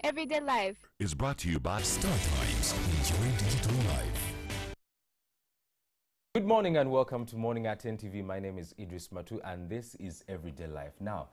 Everyday Life is brought to you by StarTimes. Enjoy digital life. Good morning and welcome to Morning at NTV. My name is Idris Matu and this is Everyday Life. Now,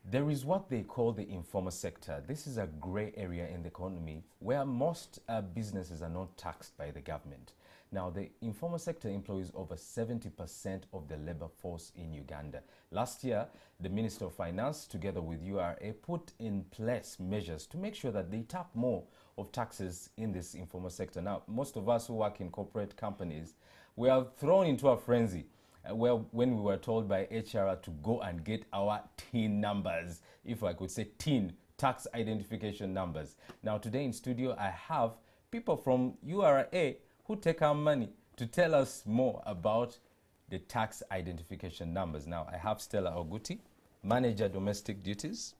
there is what they call the informal sector. This is a gray area in the economy where most businesses are not taxed by the government. Now, the informal sector employs over 70% of the labor force in Uganda. Last year, the Minister of Finance, together with URA, put in place measures to make sure that they tap more of taxes in this informal sector. Now, most of us who work in corporate companies, we are thrown into a frenzy when we were told by HR to go and get our TIN numbers, if I could say TIN, tax identification numbers. Now, today in studio, I have people from URA who take our money to tell us more about the tax identification numbers. Now, I have Stella Oguti, Manager Domestic Duties.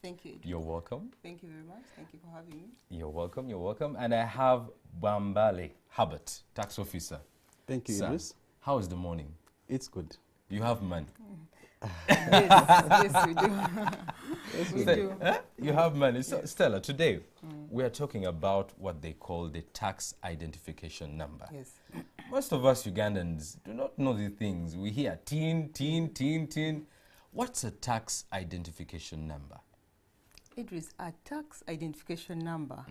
Thank you. You're welcome. Thank you very much. Thank you for having me. You're welcome. You're welcome. And I have Bambale Herbert, Tax Officer. Thank you, Sir, Idris. how is the morning? It's good. You have money. Yes, we do. Yes, we do. You have money. So, Stella, today we are talking about what they call the tax identification number. Yes. Most of us Ugandans do not know these things. We hear TIN, TIN, TIN, TIN. What's a tax identification number? Idris, a tax identification number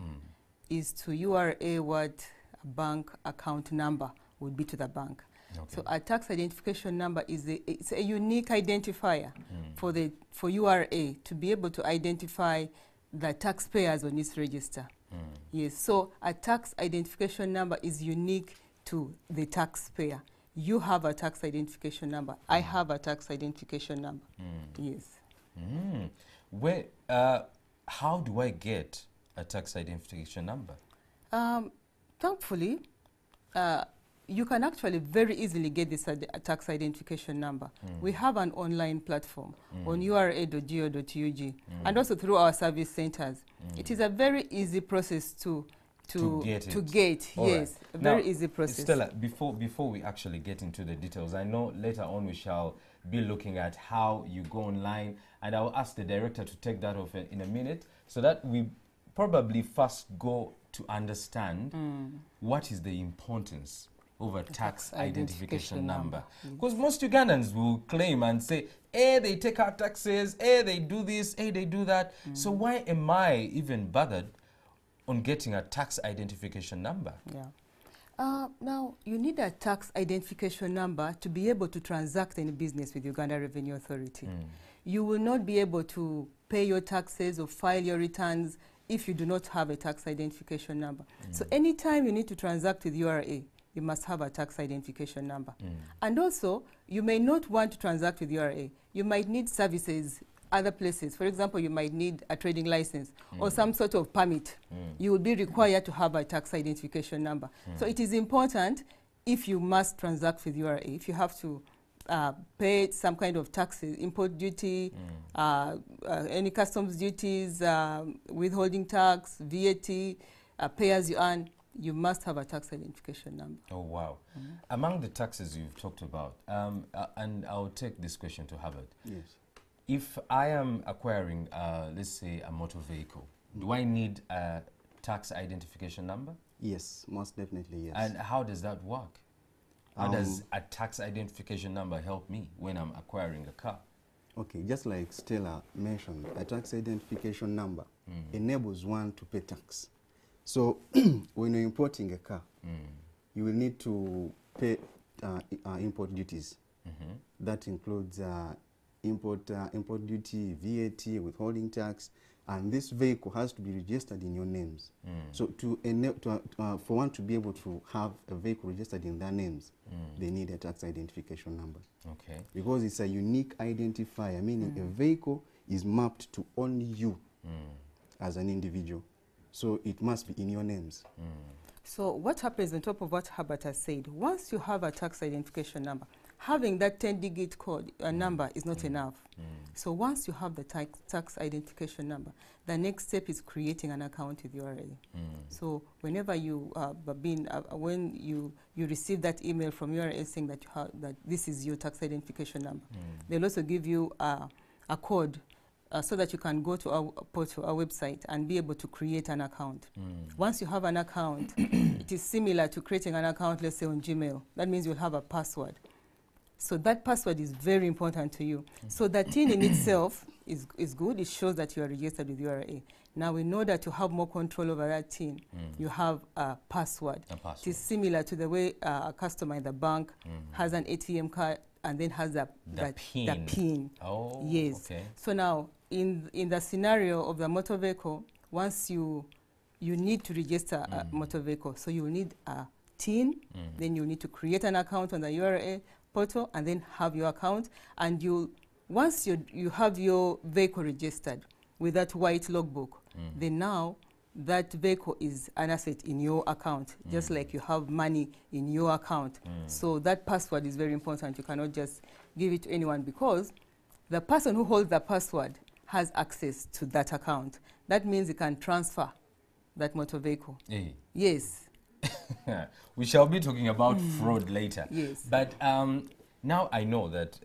is to URA what a bank account number would be to the bank. Okay. So a tax identification number is it's a unique identifier for URA to be able to identify the taxpayers on its register. Yes, so a tax identification number is unique to the taxpayer. You have a tax identification number. I have a tax identification number. Yes. Where, how do I get a tax identification number? Thankfully, you can actually very easily get this tax identification number. We have an online platform on ura.go.ug and also through our service centers. It is a very easy process to get. All yes, right. a very Now, easy process. Stella, before we actually get into the details, I know later on we shall be looking at how you go online, and I will ask the director to take that off in a minute, so that we probably first go to understand what is the importance of a tax identification number. Because most Ugandans will claim and say, hey, they take our taxes, hey, they do this, hey, they do that. So why am I even bothered on getting a tax identification number? Yeah. Now, you need a tax identification number to be able to transact any business with Uganda Revenue Authority. You will not be able to pay your taxes or file your returns if you do not have a tax identification number. So anytime you need to transact with URA, you must have a tax identification number. And also, you may not want to transact with URA. You might need services other places. For example, you might need a trading license or some sort of permit. You will be required to have a tax identification number. So it is important, if you must transact with URA, if you have to pay some kind of taxes, import duty, any customs duties, withholding tax, VAT, pay as you earn, you must have a tax identification number. Oh, wow. Among the taxes you've talked about, and I'll take this question to Harvard. Yes. If I am acquiring, let's say, a motor vehicle, do I need a tax identification number? Yes, most definitely, yes. And how does that work? How does a tax identification number help me when I'm acquiring a car? Okay, just like Stella mentioned, a tax identification number enables one to pay tax. So when you're importing a car, you will need to pay import duties. That includes import duty, VAT, withholding tax, and this vehicle has to be registered in your names. So for one to be able to have a vehicle registered in their names, they need a tax identification number. Okay. Because it's a unique identifier, meaning a vehicle is mapped to only you as an individual. So it must be in your names. So what happens on top of what Herbert has said, once you have a tax identification number, having that 10-digit code number is not enough. So once you have the tax identification number, the next step is creating an account with URA. So whenever you when you receive that email from URA saying that this is your tax identification number, they'll also give you a code so that you can go to our portal, our website, and be able to create an account. Once you have an account, it is similar to creating an account, let's say on Gmail. That means you'll have a password. So that password is very important to you. So the TIN in itself is good. It shows that you are registered with URA. Now we know that to have more control over that TIN, you have a password. It is similar to the way a customer in the bank has an ATM card and then has the PIN. Oh, yes. okay. So now in the scenario of the motor vehicle, once you need to register a motor vehicle, so you need a TIN, then you need to create an account on the URA portal and then have your account, and once you have your vehicle registered with that white logbook, then now that vehicle is an asset in your account, just like you have money in your account. So that password is very important. You cannot just give it to anyone, because the person who holds the password has access to that account. That means he can transfer that motor vehicle. Hey. Yes. We shall be talking about fraud later. Yes. But now I know that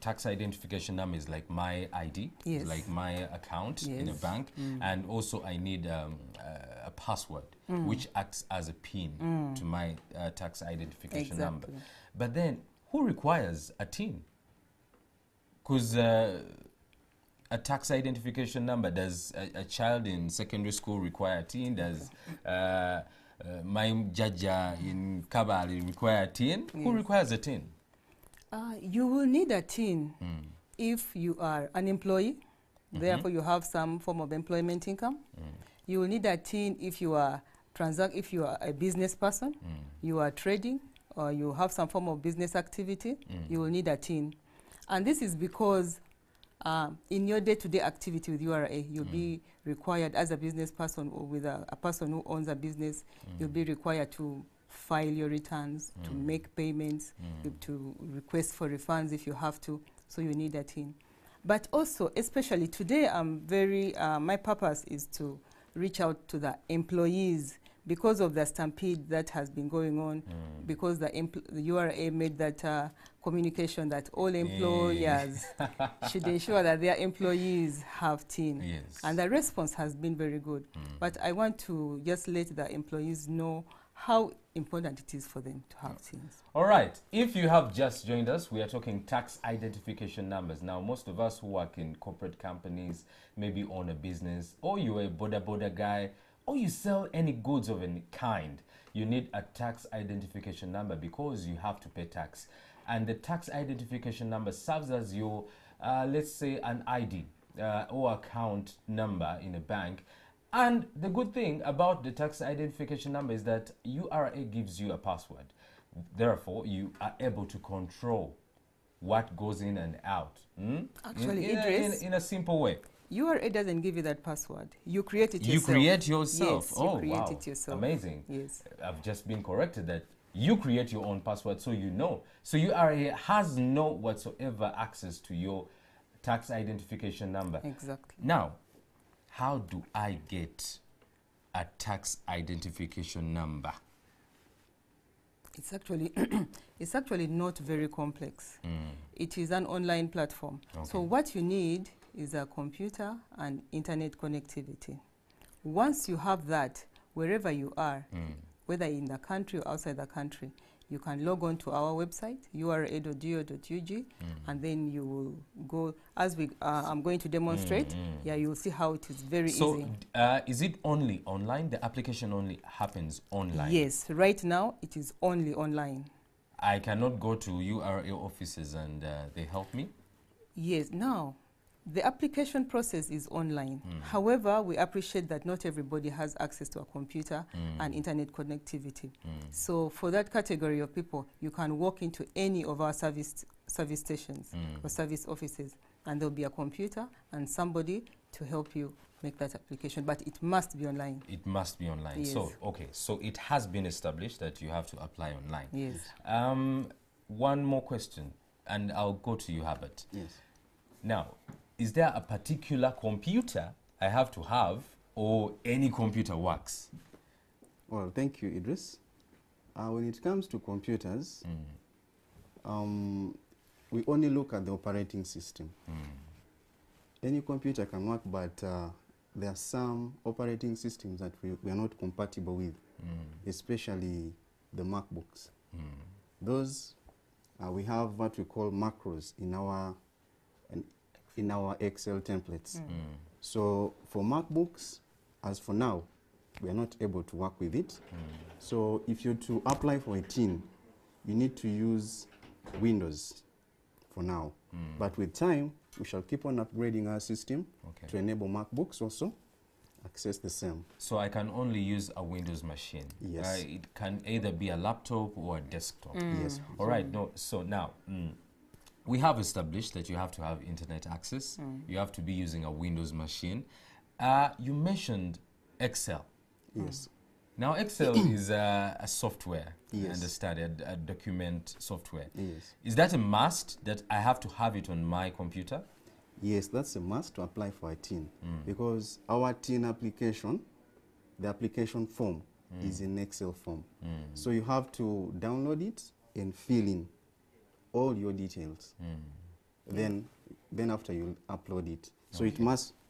tax identification number is like my ID, Yes. like my account in a Yes. bank, and also I need a password which acts as a PIN to my tax identification number. Exactly. But then, who requires a TIN? Because a tax identification number, does a child in secondary school require a TIN? Does my jaja in Kabali require a TIN? Who requires a TIN? You will need a TIN if you are an employee, therefore you have some form of employment income. You will need a TIN if you are a business person, you are trading, or you have some form of business activity, you will need a TIN. And this is because in your day-to-day activity with URA, you'll be required as a business person, or with a person who owns a business, you'll be required to file your returns, to make payments, to request for refunds if you have to, so you need a TIN. But also, especially today, my purpose is to reach out to the employees because of the stampede that has been going on, because the URA made that communication that all employers should ensure that their employees have TIN. Yes. And the response has been very good. But I want to just let the employees know how important it is for them to have TINs. All right. If you have just joined us, we are talking tax identification numbers. Now, most of us who work in corporate companies, maybe own a business, or you're a border guy, or you sell any goods of any kind, you need a tax identification number because you have to pay tax. And the tax identification number serves as your, let's say, an ID or account number in a bank. And the good thing about the tax identification number is that URA gives you a password. Therefore, you are able to control what goes in and out. Actually, in a simple way. URA doesn't give you that password. You create it yourself. You create yourself. Yes, oh, you create wow. it yourself. Amazing. Yes. I've just been corrected that you create your own password, so you know. So URA has no whatsoever access to your tax identification number. Exactly. Now, how do I get a tax identification number? It's actually not very complex. It is an online platform. Okay. So what you need is a computer and internet connectivity. Once you have that, wherever you are, whether in the country or outside the country, you can log on to our website, ura.go.ug, and then you will go, as I'm going to demonstrate, you will see how it is very easy. So is it only online? The application only happens online? Yes, right now it is only online. I cannot go to URA offices and they help me? Yes, now the application process is online. However, we appreciate that not everybody has access to a computer and internet connectivity. So for that category of people, you can walk into any of our service stations or service offices, and there'll be a computer and somebody to help you make that application, but it must be online. It must be online. Yes. So, okay, so it has been established that you have to apply online. Yes. One more question, and I'll go to you, Herbert. Yes. Now, is there a particular computer I have to have, or any computer works? Well, thank you, Idris. When it comes to computers, we only look at the operating system. Any computer can work, but there are some operating systems that we are not compatible with, especially the MacBooks. Those, we have what we call macros in our Excel templates. So for MacBooks, as for now, we are not able to work with it. So if you're to apply for a tin, you need to use Windows for now. But with time, we shall keep on upgrading our system to enable MacBooks also access the same. So I can only use a Windows machine. Yes. It can either be a laptop or a desktop. Yes. All right. No. So now we have established that you have to have internet access. You have to be using a Windows machine. You mentioned Excel. Yes. Now Excel is a software. Yes. I understand, a document software. Yes. Is that a must that I have to have it on my computer? Yes, that's a must to apply for a tin, because our tin application, the application form is in Excel form. So you have to download it and fill in all your details. Then after you upload it. So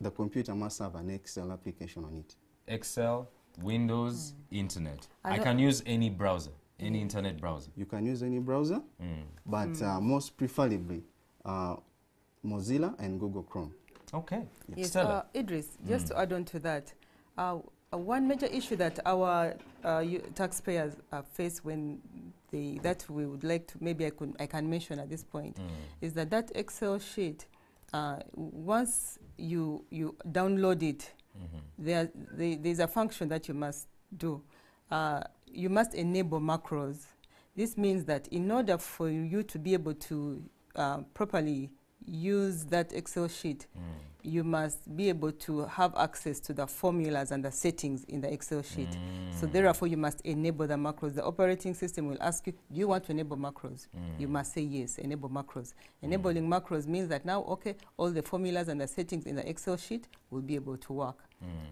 the computer must have an Excel application on it. Excel, Windows, internet. I can use any browser, any internet browser. You can use any browser, but most preferably Mozilla and Google Chrome. Okay. Yes, Stella. Idris, just to add on to that, one major issue that our taxpayers face when that we would like to, maybe I can mention at this point, is that Excel sheet, once you download it, there's a function that you must do. You must enable macros. This means that in order for you to be able to properly use that Excel sheet, you must be able to have access to the formulas and the settings in the Excel sheet. So therefore, you must enable the macros. The operating system will ask you, do you want to enable macros? You must say yes, enable macros. Enabling macros means that now, okay, all the formulas and the settings in the Excel sheet will be able to work.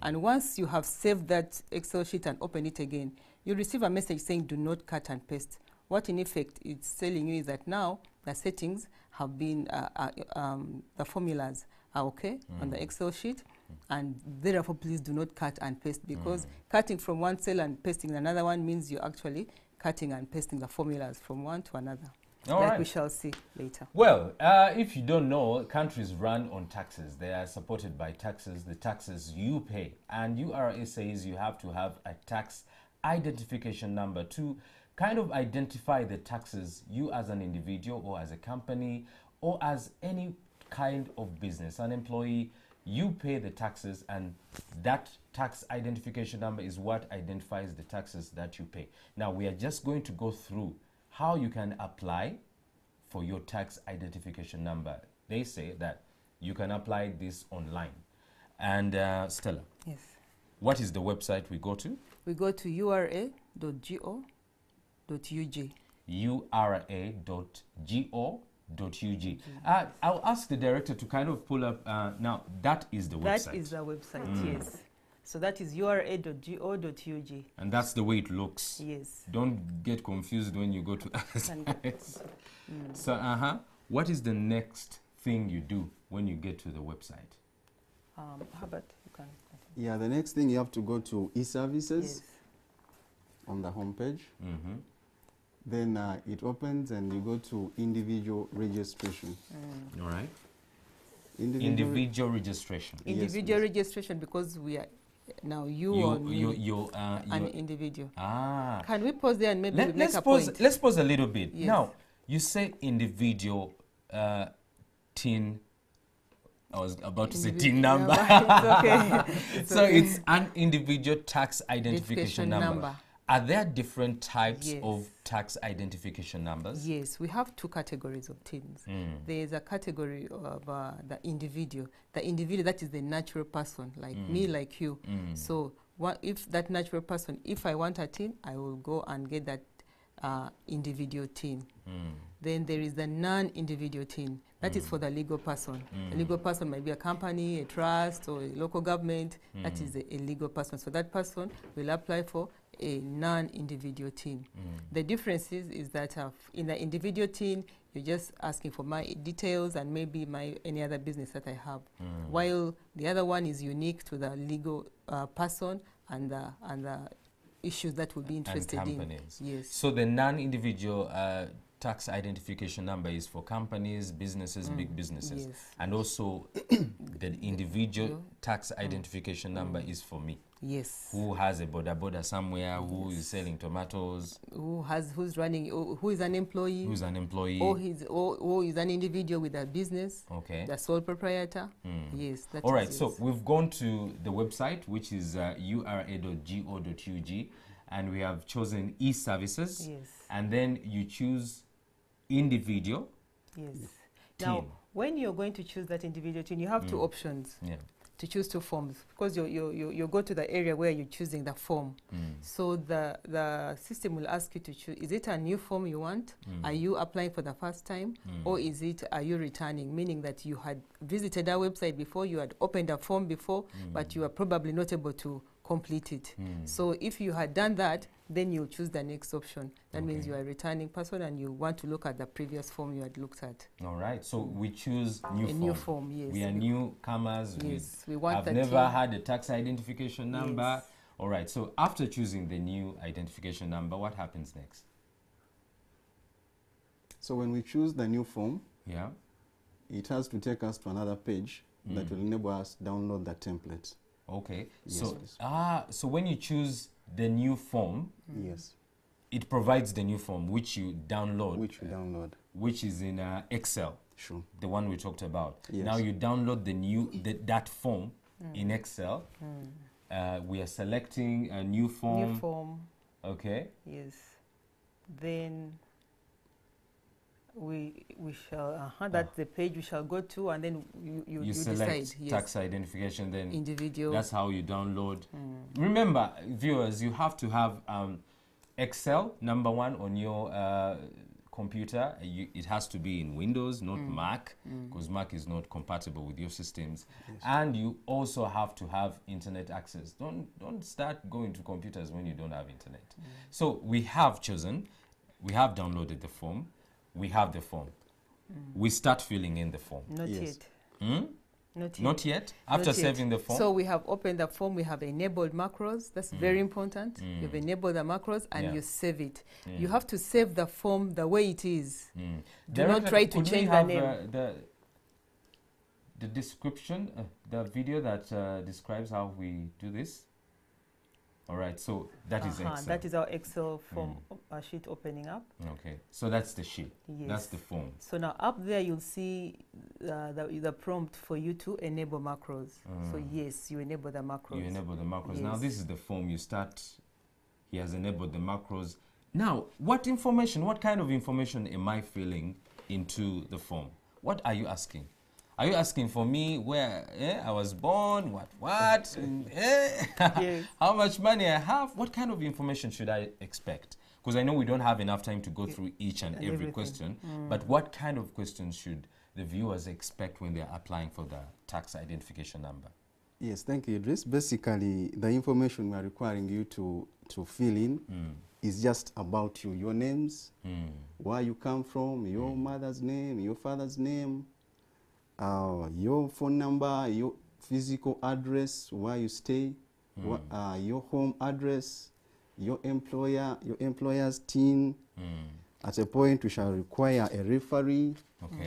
And once you have saved that Excel sheet and open it again, you receive a message saying do not cut and paste. What in effect it's telling you is that now the settings have been, the formulas are okay on the Excel sheet, and therefore please do not cut and paste, because cutting from one cell and pasting another one means you're actually cutting and pasting the formulas from one to another. All like right. we shall see later. Well, if you don't know, countries run on taxes. They are supported by taxes, the taxes you pay. And URA says you have to have a tax identification number to kind of identify the taxes you as an individual or as a company or as any kind of business, an employee, you pay the taxes, and that tax identification number is what identifies the taxes that you pay. Now, we are just going to go through how you can apply for your tax identification number. They say that you can apply this online. And Stella, Yes. what is the website we go to? We go to ura.go.ug. ura.go.ug. I'll ask the director to kind of pull up, now that is the website. That is the website, yes. So that is ura.go.ug. And that's the way it looks. Yes. Don't get confused when you go to other Can get- sites. So, what is the next thing you do when you get to the website? How about you can? Yeah, the next thing you have to go to e-services Yes. on the homepage. Then it opens and you go to individual registration. All right. Individual Individual registration. Yes, Individual please. registration, because we are now you an individual. Can we pause there and maybe we make a point? Let's pause a little bit. Yes. Now, you say individual TIN. I was about to say TIN number. It's okay. So it's an individual tax identification number. number. Are there different types Yes. of tax identification numbers? Yes, we have two categories of TINs. There is a category of the individual. The individual, that is the natural person, like me, like you. So if that natural person, if I want a TIN, I will go and get that individual TIN. Then there is the non-individual TIN. That is for the legal person. A legal person might be a company, a trust, or a local government. That is a legal person. So that person will apply for a non-individual TIN. The difference is that in the individual TIN, you're just asking for my details and maybe any other business that I have. While the other one is unique to the legal person and the issues that will be interested in. Companies. Yes. So the non-individual tax identification number is for companies, businesses, big businesses. Yes. And also the individual tax identification number is for me. Yes. Who has a boda somewhere, who is selling tomatoes, Who's running, who is an employee, who's an employee. or is an individual with a business, Okay. the sole proprietor. Yes. That All is right, yes. so we've gone to the website, which is ura.go.ug, and we have chosen e-services. Yes. And then you choose individual. Yes. Team. Now, when you're going to choose that individual team, you have two options. Yeah. To choose two forms, because you go to the area where you're choosing the form. So the system will ask you to choose, is it a new form you want? Are you applying for the first time? Or are you returning? Meaning that you had visited our website before, you had opened a form before, but you are probably not able to complete it. So if you had done that, then you choose the next option. That means you are a returning person and you want to look at the previous form you had looked at. All right, so we choose new form. New form, yes. We are newcomers. Yes, we want I've the never team. had a tax identification number. Yes. All right, so after choosing the new identification number, what happens next? So when we choose the new form, Yeah. it has to take us to another page that will enable us to download the template. Okay. Yes, So please. so when you choose the new form, Yes, it provides the new form which you download, which we download. which is in Excel, Sure. the one we talked about. Yes. Now you download that form in Excel. We are selecting a new form. New form. Okay. Yes. Then we shall that's the page we shall go to, and then you select decide. Yes. tax identification, then Individual. that's how you download. Remember, viewers, you have to have Excel number one on your computer. It has to be in Windows, not Mac, because Mac is not compatible with your systems. Yes. And you also have to have internet access. Don't start going to computers when you don't have internet. So we have downloaded the form. We have the form. We start filling in the form. Not Yes. yet. Not yet. Not yet? After Not yet. saving the form? So we have opened the form, we have enabled macros. That's very important. You've enabled the macros and Yeah. you save it. You have to save the form the way it is. Do Director, not try to could we change the have, name. the description, the video that describes how we do this? All right, so that is Excel. That is our Excel form sheet opening up. Okay, so that's the sheet. Yes. That's the form. So now up there you'll see the prompt for you to enable macros. So yes, you enable the macros. You enable the macros. Yes. Now this is the form you start. He has enabled the macros. Now, what kind of information am I filling into the form? What are you asking? Are you asking for me where I was born, Yes. how much money I have? What kind of information should I expect? Because I know we don't have enough time to go through each and every everything. question, but what kind of questions should the viewers expect when they're applying for the tax identification number? Yes, thank you, Idris. Basically, the information we are requiring you to fill in is just about you, your names, where you come from, your mother's name, your father's name, your phone number, your physical address, where you stay, your home address, your employer, your employer's team. At a point, we shall require a referee,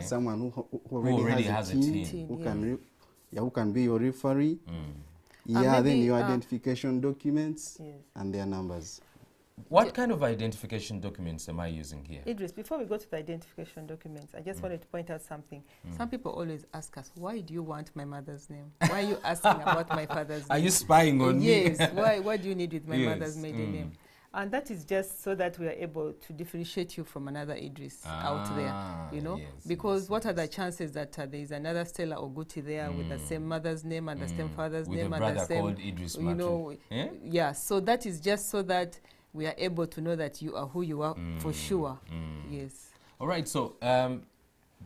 someone who already has a team, who can be your referee. Then your identification documents and their numbers. What kind of identification documents am I using here? Idris, before we go to the identification documents, I just wanted to point out something. Some people always ask us, why do you want my mother's name? Why are you asking about my father's name? Are you spying on me? Yes, why do you need with my mother's maiden name? And that is just so that we are able to differentiate you from another Idris out there, you know? Because what are the chances that there is another Stella Oguti there with the same mother's name and the same father's with name a and brother the same, called Idris you know? Yeah, so that is just so that we are able to know that you are who you are for sure. Yes. All right, so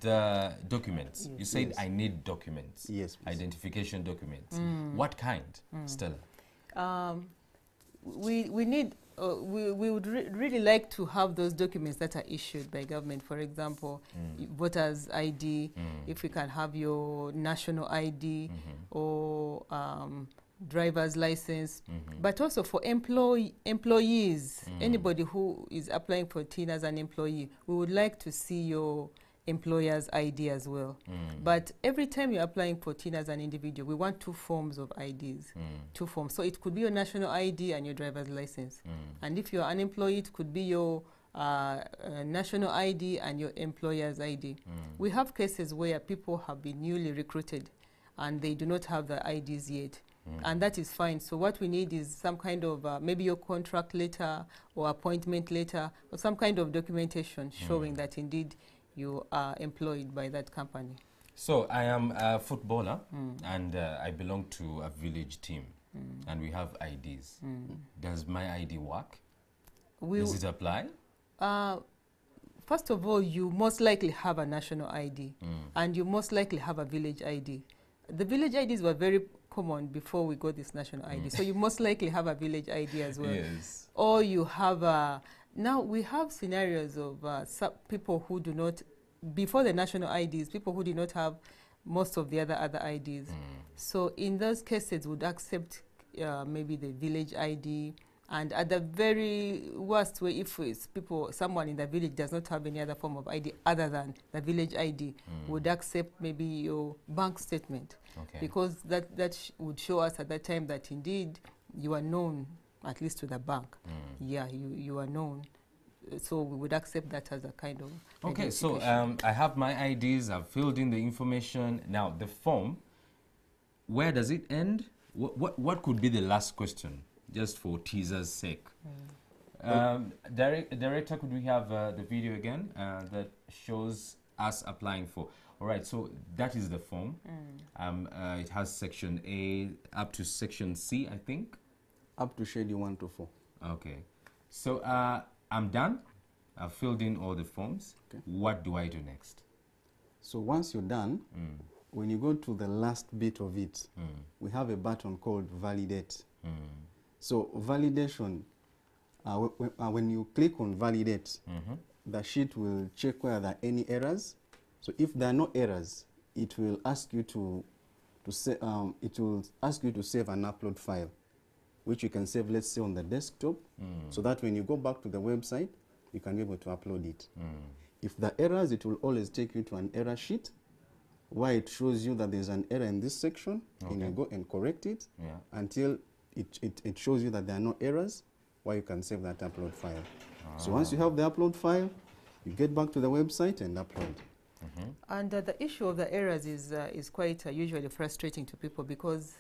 the documents. You said I need documents. Yes, please. Identification documents. What kind, Stella? We need we would really like to have those documents that are issued by government. For example, voters ID, if we can have your national ID or driver's license, but also for employees, anybody who is applying for TIN as an employee, we would like to see your employer's ID as well. But every time you're applying for TIN as an individual, we want 2 forms of IDs, 2 forms. So it could be your national ID and your driver's license. And if you're unemployed, it could be your national ID and your employer's ID. We have cases where people have been newly recruited and they do not have the IDs yet. And that is fine. So what we need is some kind of maybe your contract letter or appointment letter or some kind of documentation showing that indeed you are employed by that company. So I am a footballer and I belong to a village team and we have IDs. Does my ID work? Does it apply? First of all, you most likely have a national ID and you most likely have a village ID. The village IDs were very common before we got this national ID. So you most likely have a village ID as well. Yes. Or you have a... Now we have scenarios of people who do not, before the national IDs, people who do not have most of the other IDs. So in those cases would accept maybe the village ID, and at the very worst way, if it's someone in the village does not have any other form of ID other than the village ID, would accept maybe your bank statement. Because that would show us at that time that indeed you are known, at least to the bank. Yeah, you are known. So we would accept that as a kind of Okay, so I have my IDs, I've filled in the information. Now the form, where does it end? What could be the last question, just for teaser's sake? Director, could we have the video again that shows us applying for? All right, so that is the form. It has section A up to section C, I think. Up to schedule 1 to 4. Okay, so I'm done. I've filled in all the forms. Okay. What do I do next? So once you're done, when you go to the last bit of it, we have a button called validate. So validation, when you click on validate, the sheet will check whether there are any errors. So if there are no errors, it will ask you to save an upload file, which you can save, let's say, on the desktop, so that when you go back to the website, you can be able to upload it. If there are errors, it will always take you to an error sheet, where it shows you that there's an error in this section, and you go and correct it until it shows you that there are no errors, where you can save that upload file. So once you have the upload file, you get back to the website and upload. And the issue of the errors is quite usually frustrating to people because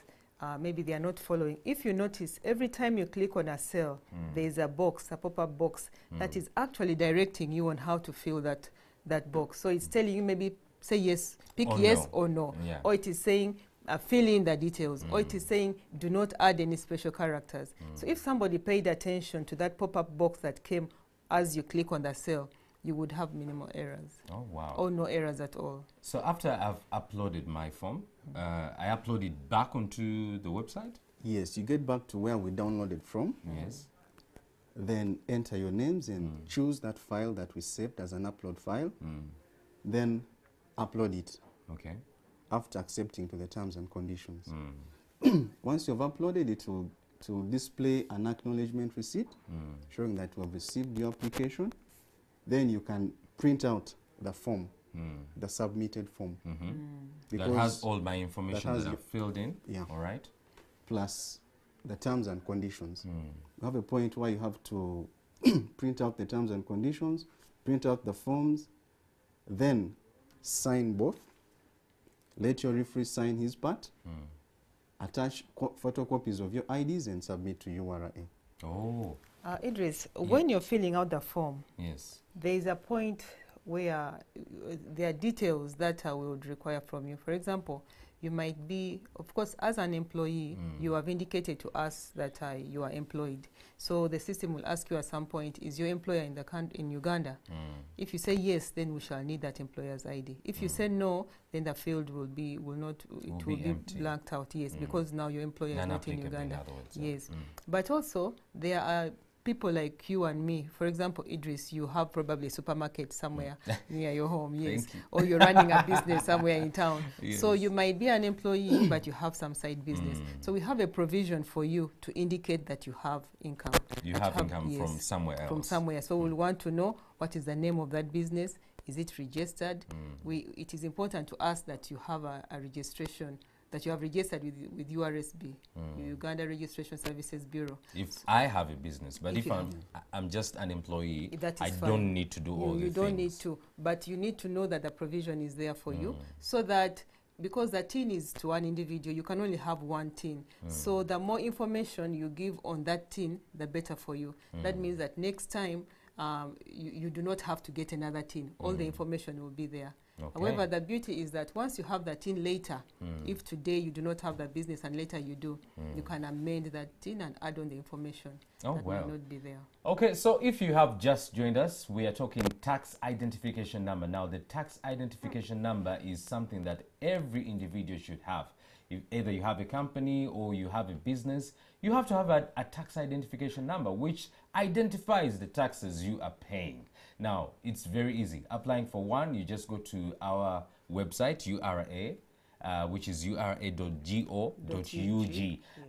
maybe they are not following. If you notice, every time you click on a cell, there is a box, a pop-up box, that is actually directing you on how to fill that box. So it's telling you maybe say yes, pick yes or no. Or it is saying fill in the details. Or it is saying do not add any special characters. So if somebody paid attention to that pop-up box that came as you click on the cell, you would have minimal errors. Oh, wow. Or no errors at all. So after I've uploaded my form, I upload it back onto the website? Yes, you get back to where we downloaded from. Yes. Then enter your names and choose that file that we saved as an upload file. Then upload it. Okay. After accepting to the terms and conditions. Once you've uploaded, it will display an acknowledgement receipt showing that you have received your application. Then you can print out the form, the submitted form. That has all my information that I've filled in. Yeah. All right. Plus the terms and conditions. You have a point where you have to print out the terms and conditions, print out the forms, then sign both. Let your referee sign his part. Attach photocopies of your IDs and submit to URA. Oh. Idris, when you're filling out the form, Yes. there is a point where there are details that we would require from you. For example, you might be, of course, as an employee, you have indicated to us that you are employed. So the system will ask you at some point, is your employer in Uganda? If you say yes, then we shall need that employer's ID. If you say no, then the field will be blanked out. Yes, because now your employer is not in Uganda. In other words, yes, but also there are people like you and me, for example, Idris, you have probably a supermarket somewhere near your home, yes, Thank you. or you're running a business somewhere in town. Yes. So you might be an employee, but you have some side business. So we have a provision for you to indicate that you have income. You that have income yes, from somewhere else. From somewhere. So we'll want to know what is the name of that business. Is it registered? It is important to us that you have a registration, that you have registered with URSB, Uganda Registration Services Bureau. If I have a business, but if you I'm just an employee, That is I fine. don't need to do all the things. You don't need to, but you need to know that the provision is there for you, so that because the tin is to one individual, you can only have one tin. So the more information you give on that tin, the better for you. That means that next time you do not have to get another tin. All the information will be there. Okay. However, the beauty is that once you have that tin later, if today you do not have the business and later you do, you can amend that tin and add on the information that wow. will not be there. Okay, so if you have just joined us, we are talking tax identification number. Now, the tax identification number is something that every individual should have. If either you have a company or you have a business, you have to have a tax identification number which identifies the taxes you are paying. Now, it's very easy. Applying for one, you just go to our website, URA, which is ura.go.ug,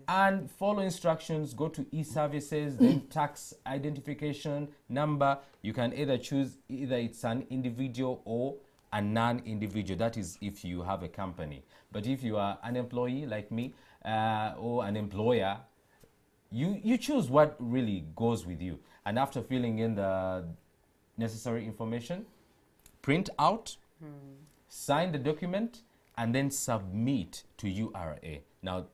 and follow instructions. Go to e-services, then tax identification number. You can either choose either it's an individual or a non-individual. That is if you have a company. But if you are an employee like me or an employer, you choose what really goes with you. And after filling in the necessary information, print out, sign the document, and then submit to URA. Now,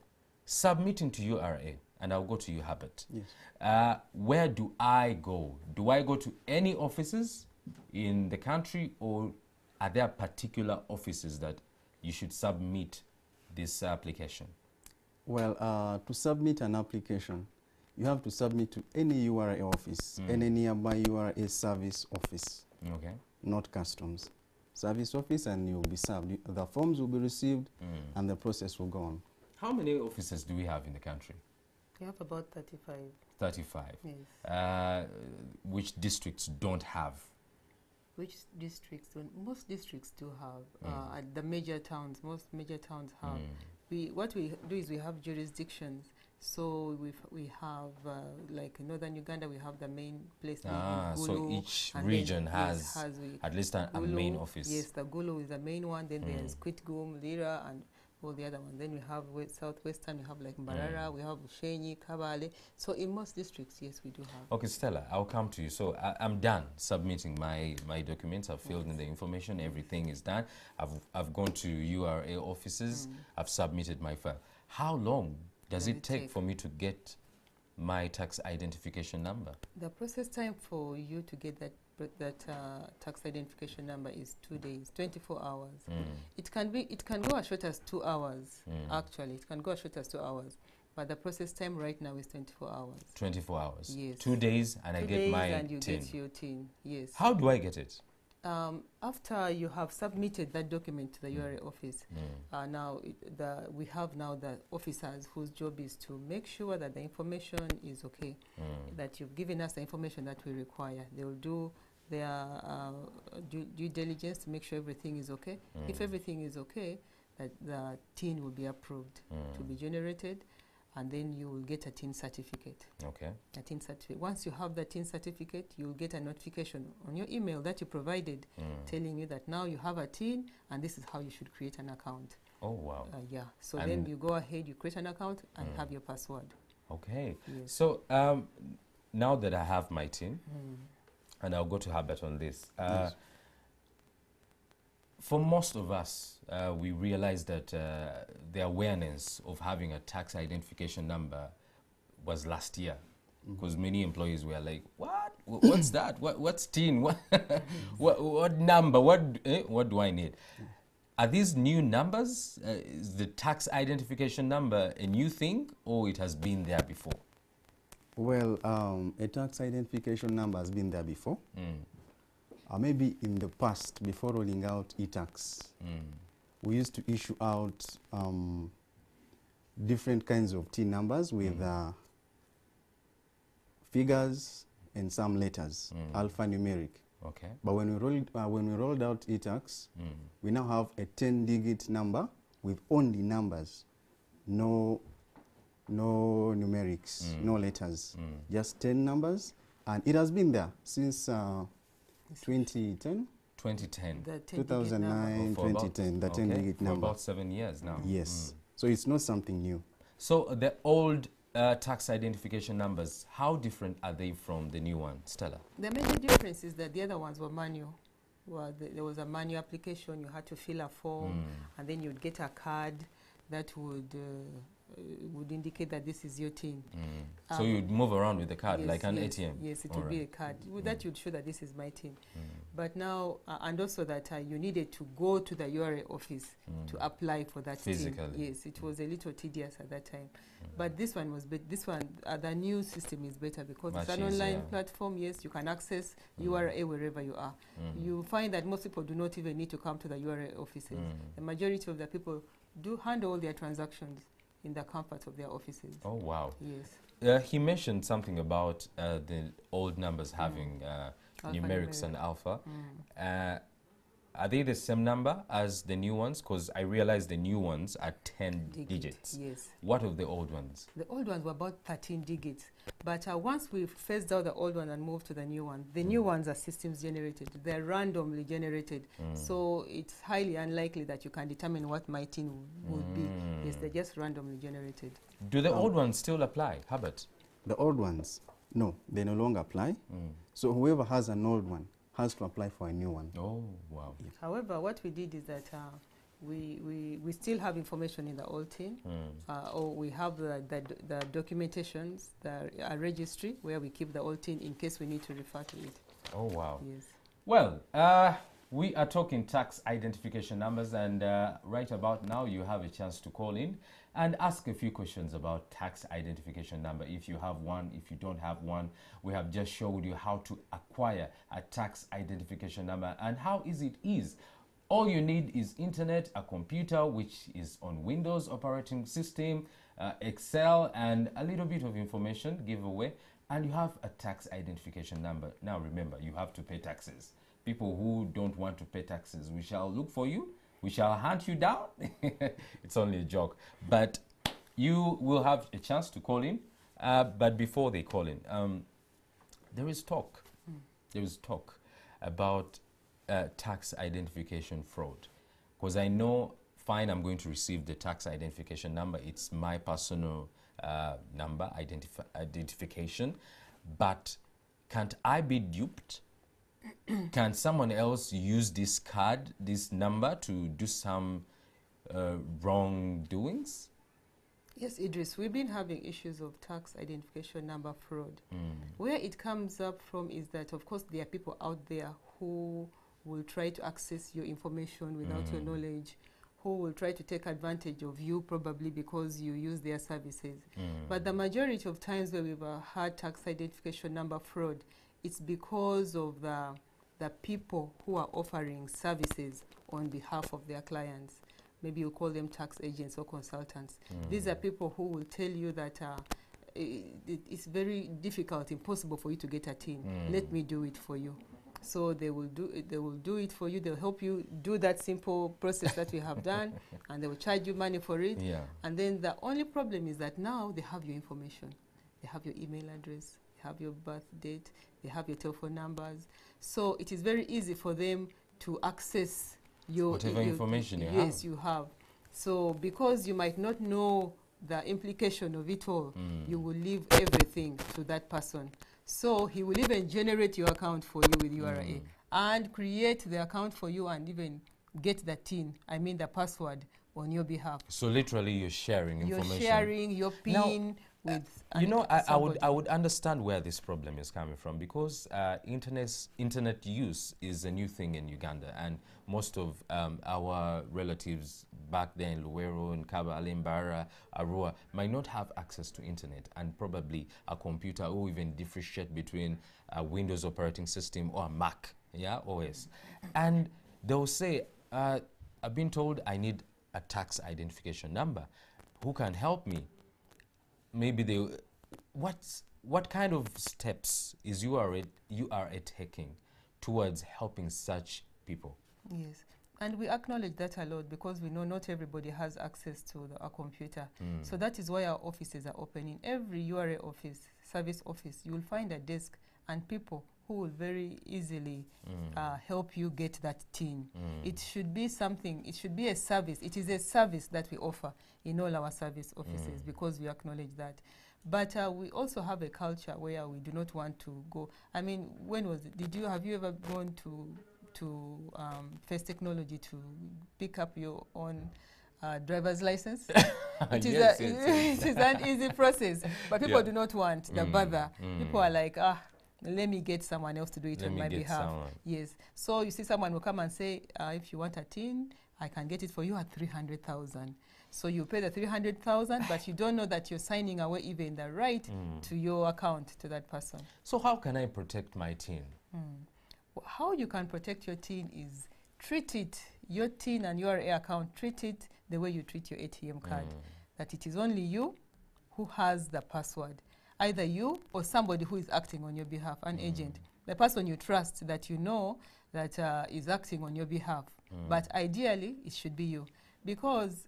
submitting to URA, and I'll go to you, Herbert. Yes. Where do I go? Do I go to any offices in the country, or are there particular offices that you should submit this application? Well, to submit an application, you have to submit to any URA office, any nearby URA service office, Okay. not customs. Service office, and you'll be served. The forms will be received, and the process will go on. How many offices do we have in the country? You have about 35. 35. Yes. Which districts don't have? Which districts? Most districts do have. At the major towns, most major towns have. What we do is we have jurisdictions. So we have, like in northern Uganda, we have the main place. So each region has at least a main office. Yes, the Gulu is the main one. Then there's Kitgum, Lira, and all the other ones. Then we have southwestern, we have like Mbarara, we have Shenyi, Kabale. So in most districts, yes, we do have. Okay, Stella, I'll come to you. So I'm done submitting my documents. I've filled in the information. Everything is done. I've gone to URA offices. I've submitted my file. How long does it take for me to get my tax identification number? The process time for you to get that tax identification number is 2 days, 24 hours. It can go as short as 2 hours. Actually, it can go as short as 2 hours. But the process time right now is 24 hours. 24 hours. Yes. 2 days, and I get my and you tin. get your tin. Yes. How do I get it? After you have submitted that document to the URA office, now we have now the officers whose job is to make sure that the information is okay, that you've given us the information that we require. They will do their due diligence to make sure everything is okay. If everything is okay, that the tin will be approved to be generated, and then you will get a tin certificate. Okay. A tin certificate. Once you have the tin certificate, you will get a notification on your email that you provided, telling you that now you have a tin, and this is how you should create an account. Oh, wow. Yeah. So And then you go ahead, you create an account, and have your password. Okay. Yes. So now that I have my tin, and I'll go to Herbert on this. Yes. For most of us, we realized that the awareness of having a tax identification number was last year, because many employees were like, "What? What's that? What's TIN? What number? What do I need?" Are these new numbers? Is the tax identification number a new thing, or it has been there before? Well, a tax identification number has been there before. Maybe in the past, before rolling out e-tax, we used to issue out different kinds of TIN numbers with figures and some letters, alphanumeric. Okay. But when we rolled out eTax, we now have a 10-digit number with only numbers, no numerics, no letters, just 10 numbers, and it has been there since 2010. 2010. The 10 2009, For about- 2010, the okay, 10-digit for number. about 7 years now. Yes. So it's not something new. So the old tax identification numbers, how different are they from the new one, Stella? The major difference is that the other ones were manual. Well, there was a manual application, you had to fill a form, and then you'd get a card that would indicate that this is your TIN. So you'd move around with the card Yes, like an yes, ATM? Yes, it All would be a right. card. With that, you'd show that this is my TIN. But now, and also that you needed to go to the URA office to apply for that TIN. Physically. Yes, it was a little tedious at that time. But this one was this one, the new system is better because Much it's an online easier. platform. Yes, you can access URA wherever you are. You find that most people do not even need to come to the URA offices. The majority of the people do handle all their transactions in the comfort of their offices. Oh, wow. Yes. He mentioned something about the old numbers having numerics Alphanumeric. and alpha. Are they the same number as the new ones? Because I realize the new ones are 10 digits. Yes. What of the old ones? The old ones were about 13 digits. But once we phased out the old one and moved to the new one, the new ones are systems generated. They're randomly generated. So it's highly unlikely that you can determine what my TIN would be. Yes, they're just randomly generated. Do the old ones still apply, Herbert? The old ones, no, they no longer apply. So whoever has an old one has to apply for a new one. Oh, wow. However, what we did is that we still have information in the old TIN, or we have the documentations, a registry where we keep the old TIN in case we need to refer to it. Oh, wow. Yes. Well, we are talking tax identification numbers, and right about now you have a chance to call in and ask a few questions about tax identification number. If you have one, if you don't have one, we have just showed you how to acquire a tax identification number and how easy it is. All you need is internet, a computer which is on Windows operating system, Excel, and a little bit of information giveaway, and you have a tax identification number. Now remember, you have to pay taxes. People who don't want to pay taxes, we shall look for you. We shall hunt you down. It's only a joke. But you will have a chance to call in. But before they call in, there is talk. There is talk about tax identification fraud. Because I know, fine, I'm going to receive the tax identification number. It's my personal number, identification. But can't I be duped? Can someone else use this card, this number, to do some wrongdoings? Yes, Idris, we've been having issues of tax identification number fraud. Where it comes up from is that, of course, there are people out there who will try to access your information without your knowledge, who will try to take advantage of you probably because you use their services. But the majority of times where we've had tax identification number fraud, it's because of the people who are offering services on behalf of their clients. Maybe you call them tax agents or consultants. These are people who will tell you that it's very difficult, impossible for you to get a TIN. Let me do it for you. So they will do it for you. They'll help you do that simple process that we have done, and they will charge you money for it. Yeah. And then the only problem is that now they have your information. They have your email address, they have your birth date, they have your telephone numbers. So it is very easy for them to access your Whatever information you have. Yes, you have. So because you might not know the implication of it all, you will leave everything to that person. So he will even generate your account for you with URA and create the account for you and even get the TIN, I mean the password, on your behalf. So literally you're sharing information. You're sharing your PIN with You know, I somebody. would understand where this problem is coming from, because internet use is a new thing in Uganda, and most of our relatives back there in Luwero, in Kabale, Mbara, Arua might not have access to internet and probably a computer, or even differentiate between a Windows operating system or a Mac, yeah, OS. And they'll say, I've been told I need a tax identification number. Who can help me? Maybe what kind of steps is URA taking towards helping such people? Yes. And we acknowledge that a lot because we know not everybody has access to a computer. So that is why our offices are open. In every URA office, service office, you will find a desk and people who will very easily help you get that tin. It should be something, it should be a service. It is a service that we offer in all our service offices because we acknowledge that. But we also have a culture where we do not want to go. I mean, when was it? Have you ever gone to First Technology to pick up your own driver's license? It is Yes, it is an easy process, but people Yeah. do not want the bother. People are like, let me get someone else to do it Let on me my get behalf. someone. Yes. So you see someone will come and say, if you want a tin, I can get it for you at 300,000. So you pay the 300,000, but you don't know that you're signing away even the right to your account to that person. So how can I protect my tin? How you can protect your tin is treat it, your tin and your account, treat it the way you treat your ATM card. That it is only you who has the password. Either you or somebody who is acting on your behalf, an agent. The person you trust that you know that is acting on your behalf. But ideally, it should be you. Because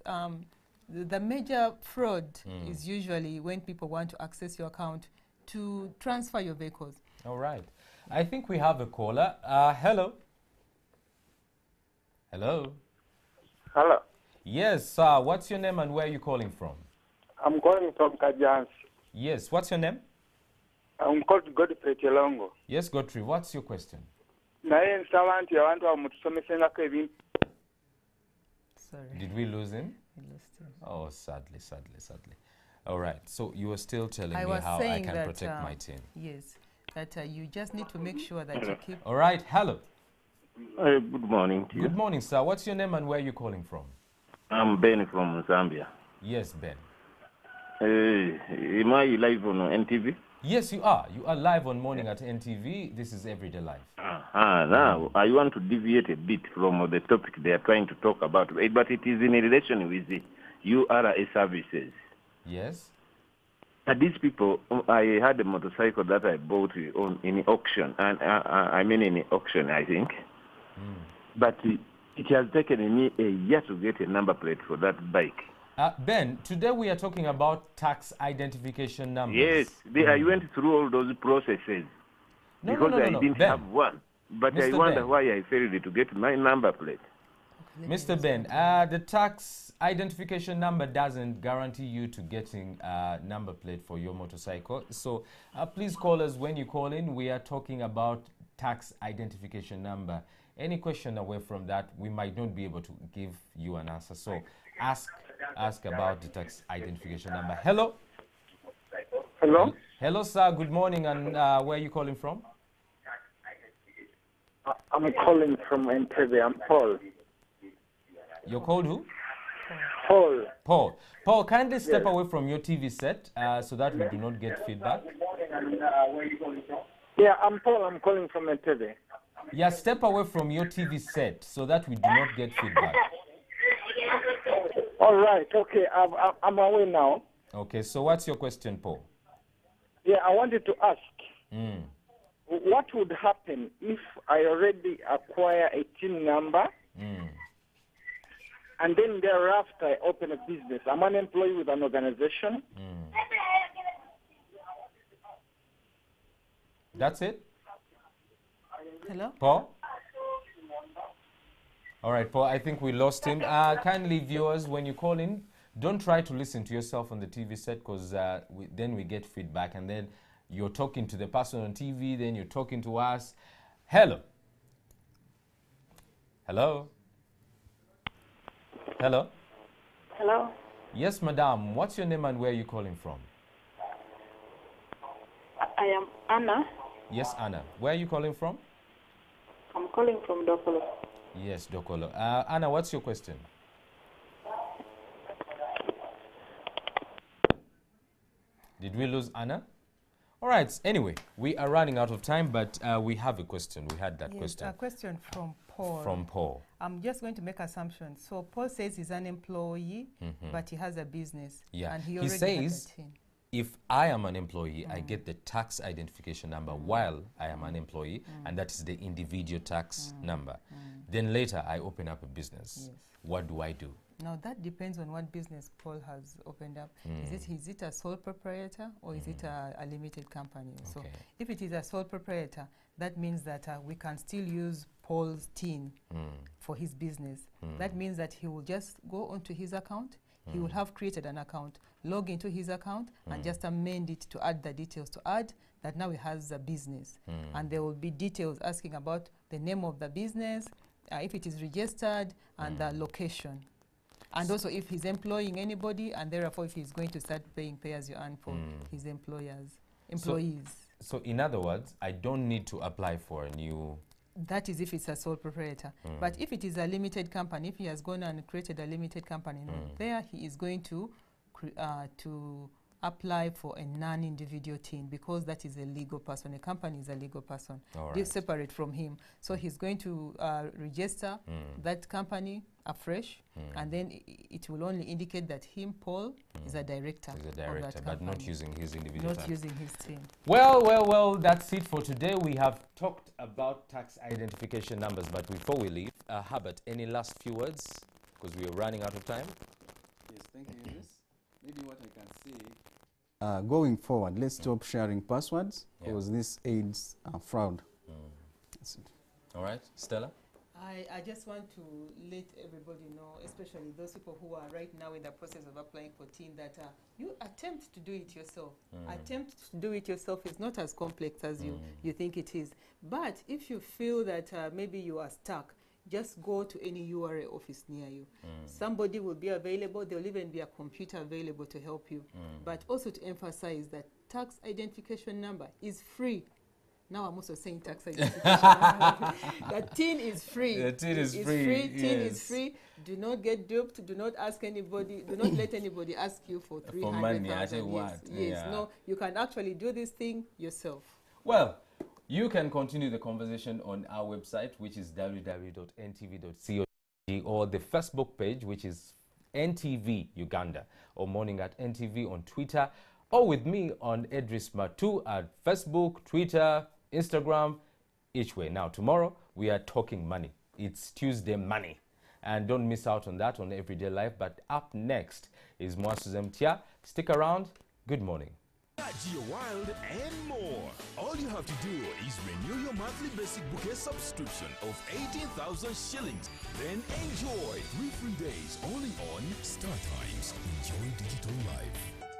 the major fraud is usually when people want to access your account to transfer your vehicles. All right. I think we have a caller. Hello. Hello. Hello. Yes, what's your name and where are you calling from? I'm calling from Kajans. Yes, what's your name? I'm called Godfrey Chelongo. Yes, Godfrey, what's your question? Naye nsaba nti abantu amutusomesengako ebintu. Sorry, Did we lose him? I lost him. Oh, sadly. All right, so you were still telling I me was how I saying can that, protect my tin. Yes, that you just need to make sure that you keep. All right, hello. Good morning to you. Good morning, sir. What's your name and where are you calling from? I'm Ben from Zambia. Yes, Ben. Am I live on NTV? Yes, you are. You are live on Morning at NTV. This is Everyday Life. Now, I want to deviate a bit from the topic they are trying to talk about, but it is in relation with the URA services. Yes? These people, I had a motorcycle that I bought in auction, and in auction, I think. But it has taken me a year to get a number plate for that bike. Ben, today we are talking about tax identification numbers. Yes, I went through all those processes because I didn't Ben, have one. But Mr. I wonder Ben. why I failed to get my number plate. Mr. Ben, the tax identification number doesn't guarantee you to getting a number plate for your motorcycle. So please call us when you call in. We are talking about tax identification number. Any question away from that, we might not be able to give you an answer. So ask about the tax identification number. Hello? Hello? Hello, sir. Good morning. And where are you calling from? I'm calling from Entebbe. I'm Paul. You're called who? Paul. Paul, kindly step away from your TV set so that we do not get feedback. Yeah, I'm Paul. I'm calling from Entebbe. Yeah, step away from your TV set so that we do not get feedback. All right. Okay. I'm away now. Okay, so what's your question, Paul? Yeah, I wanted to ask, what would happen if I already acquire a TIN number and then thereafter I open a business? I'm an employee with an organization. That's it? Hello? Paul? All right, Paul, I think we lost him. Kindly, viewers, when you call in, don't try to listen to yourself on the TV set because then we get feedback and then you're talking to the person on TV, then you're talking to us. Hello? Hello? Hello? Hello. Yes, madam. What's your name and where are you calling from? I am Anna. Yes, Anna. Where are you calling from? I'm calling from Dokolo. Yes, Dokolo. Anna, what's your question? Did we lose Anna? All right. Anyway, we are running out of time, but we have a question. We had that Yes, question a question from Paul. from Paul. I'm just going to make assumptions. So Paul says he's an employee, but he has a business. Yeah. And he He already says has a team. if I am an employee, I get the tax identification number while I am an employee, and that is the individual tax number. Then later I open up a business. Yes. What do I do? Now that depends on what business Paul has opened up. Is it a sole proprietor or is it a limited company? So Okay. if it is a sole proprietor, that means that we can still use Paul's TIN for his business. That means that he will just go onto his account. He will have created an account, log into his account, and just amend it to add the details to add that now he has a business. And there will be details asking about the name of the business, if it is registered, and the location. And also if he's employing anybody, and therefore if he's going to start paying pay-as-you-earn for his employees. So in other words, I don't need to apply for a new... That is if it's a sole proprietor. But if it is a limited company, if he has gone and created a limited company, there he is going to apply for a non-individual TIN because that is a legal person. A company is a legal person. They're separate from him. So he's going to register that company afresh, and then it will only indicate that him, Paul, is a director. He's a of director, that but not company. using his individual Not tax. using his TIN. Well, that's it for today. We have talked about tax identification numbers, but before we leave, Herbert, any last few words? Because we are running out of time. Yes, thank you, Idris. Maybe what I can say, going forward, let's stop sharing passwords because this aids fraud. That's it. All right, Stella? I just want to let everybody know, especially those people who are right now in the process of applying for TIN, that you attempt to do it yourself. Attempt to do it yourself is not as complex as you think it is. But if you feel that maybe you are stuck, just go to any URA office near you. Somebody will be available. There will even be a computer available to help you. But also to emphasize that tax identification number is free. Now I'm also saying tax identification number. The TIN is free. The TIN is free. TIN is free. Do not get duped. Do not ask anybody. Do not let anybody ask you for 300,000. I tell you what. Yes. No. You can actually do this thing yourself. Well, you can continue the conversation on our website, which is www.ntv.co.ug, or the Facebook page, which is NTV Uganda, or Morning at NTV on Twitter, or with me on Idris Matu at Facebook, Twitter, Instagram, each way. Now, tomorrow, we are talking money. It's Tuesday Money. And don't miss out on that on Everyday Life. But up next is Mwasuzem Tia. Stick around. Good morning. Geo Wild and more. All you have to do is renew your monthly basic bouquet subscription of 18,000 shillings. Then enjoy 3 free days only on StarTimes. Enjoy digital life.